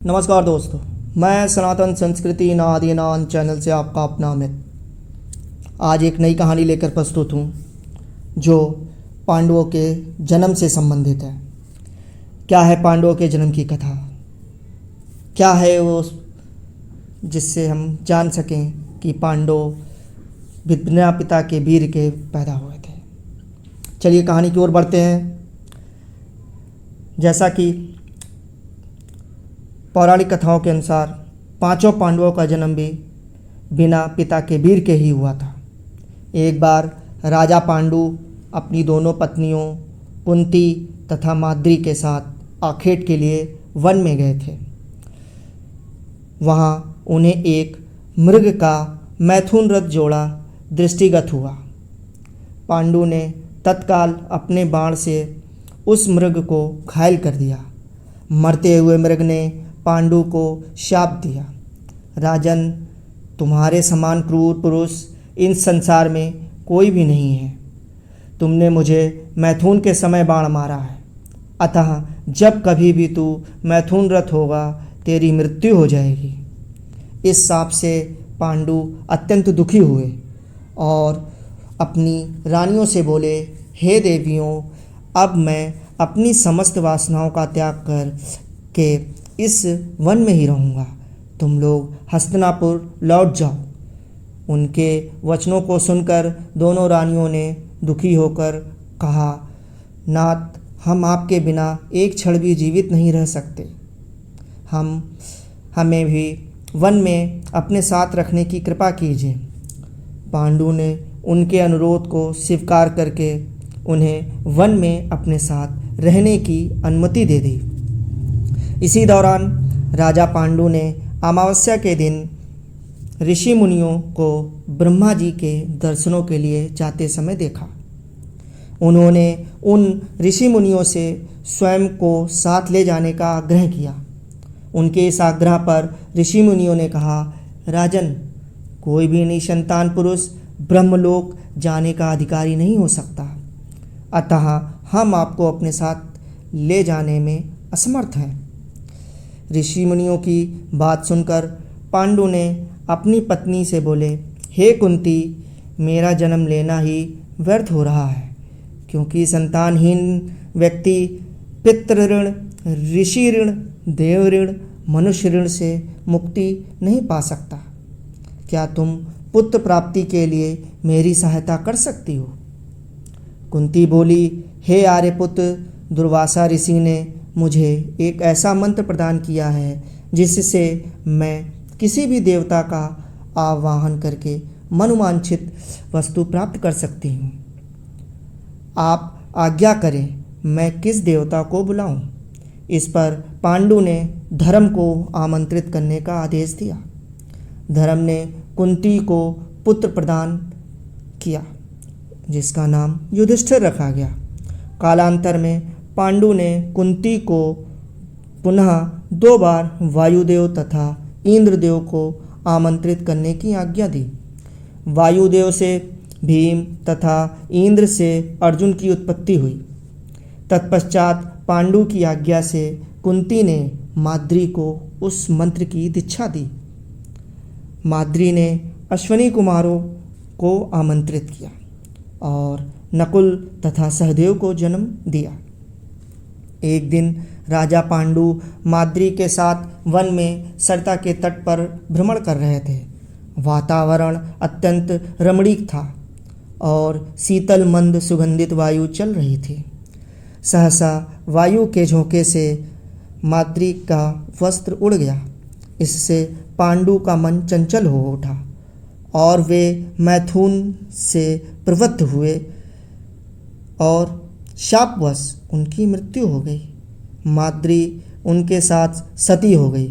नमस्कार दोस्तों, मैं सनातन संस्कृति नादिनान चैनल से आपका अपना अमित आज एक नई कहानी लेकर प्रस्तुत हूँ जो पांडवों के जन्म से संबंधित है। क्या है पांडवों के जन्म की कथा? क्या है वो जिससे हम जान सकें कि पांडव बिना पिता के वीर के पैदा हुए थे। चलिए कहानी की ओर बढ़ते हैं। जैसा कि पौराणिक कथाओं के अनुसार पांचों पांडवों का जन्म भी बिना पिता के वीर के ही हुआ था। एक बार राजा पांडु अपनी दोनों पत्नियों कुंती तथा माद्री के साथ आखेट के लिए वन में गए थे। वहाँ उन्हें एक मृग का मैथुन रथ जोड़ा दृष्टिगत हुआ। पांडु ने तत्काल अपने बाण से उस मृग को घायल कर दिया। मरते हुए मृग ने पांडु को शाप दिया, राजन, तुम्हारे समान क्रूर पुरुष इन संसार में कोई भी नहीं है। तुमने मुझे मैथुन के समय बाण मारा है, अतः जब कभी भी तू मैथुन रथ होगा तेरी मृत्यु हो जाएगी। इस शाप से पांडु अत्यंत दुखी हुए और अपनी रानियों से बोले, हे देवियों, अब मैं अपनी समस्त वासनाओं का त्याग कर के इस वन में ही रहूँगा। तुम लोग हस्तिनापुर लौट जाओ। उनके वचनों को सुनकर दोनों रानियों ने दुखी होकर कहा, नाथ, हम आपके बिना एक क्षण भी जीवित नहीं रह सकते। हमें भी वन में अपने साथ रखने की कृपा कीजिए। पांडु ने उनके अनुरोध को स्वीकार करके उन्हें वन में अपने साथ रहने की अनुमति दे दी। इसी दौरान राजा पांडु ने अमावस्या के दिन ऋषि मुनियों को ब्रह्मा जी के दर्शनों के लिए जाते समय देखा। उन्होंने उन ऋषि मुनियों से स्वयं को साथ ले जाने का आग्रह किया। उनके इस आग्रह पर ऋषि मुनियों ने कहा, राजन, कोई भी निसंतान पुरुष ब्रह्मलोक जाने का अधिकारी नहीं हो सकता, अतः हम आपको अपने साथ ले जाने में असमर्थ हैं। ऋषि मुनियों की बात सुनकर पांडु ने अपनी पत्नी से बोले, हे कुंती, मेरा जन्म लेना ही व्यर्थ हो रहा है, क्योंकि संतानहीन व्यक्ति पितृ ऋण, ऋषि ऋण, देव ऋण, मनुष्य ऋण से मुक्ति नहीं पा सकता। क्या तुम पुत्र प्राप्ति के लिए मेरी सहायता कर सकती हो? कुंती बोली, हे आर्यपुत्र, दुर्वासा ऋषि ने मुझे एक ऐसा मंत्र प्रदान किया है जिससे मैं किसी भी देवता का आवाहन करके मनोवांछित वस्तु प्राप्त कर सकती हूँ। आप आज्ञा करें, मैं किस देवता को बुलाऊं? इस पर पांडु ने धर्म को आमंत्रित करने का आदेश दिया। धर्म ने कुंती को पुत्र प्रदान किया जिसका नाम युधिष्ठिर रखा गया। कालांतर में पांडु ने कुंती को पुनः 2 बार वायुदेव तथा इंद्रदेव को आमंत्रित करने की आज्ञा दी। वायुदेव से भीम तथा इंद्र से अर्जुन की उत्पत्ति हुई। तत्पश्चात पांडु की आज्ञा से कुंती ने माद्री को उस मंत्र की दीक्षा दी। माद्री ने अश्विनी कुमारों को आमंत्रित किया और नकुल तथा सहदेव को जन्म दिया। एक दिन राजा पांडु माद्री के साथ वन में सरता के तट पर भ्रमण कर रहे थे। वातावरण अत्यंत रमणीक था और शीतल मंद सुगंधित वायु चल रही थी। सहसा वायु के झोंके से माद्री का वस्त्र उड़ गया। इससे पांडु का मन चंचल हो उठा और वे मैथुन से प्रवृत्त हुए और शापवश उनकी मृत्यु हो गई। माद्री उनके साथ सती हो गई,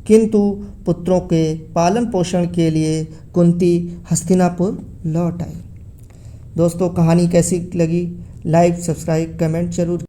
किंतु पुत्रों के पालन पोषण के लिए कुंती हस्तिनापुर लौट आई। दोस्तों, कहानी कैसी लगी? लाइक, सब्सक्राइब, कमेंट जरूर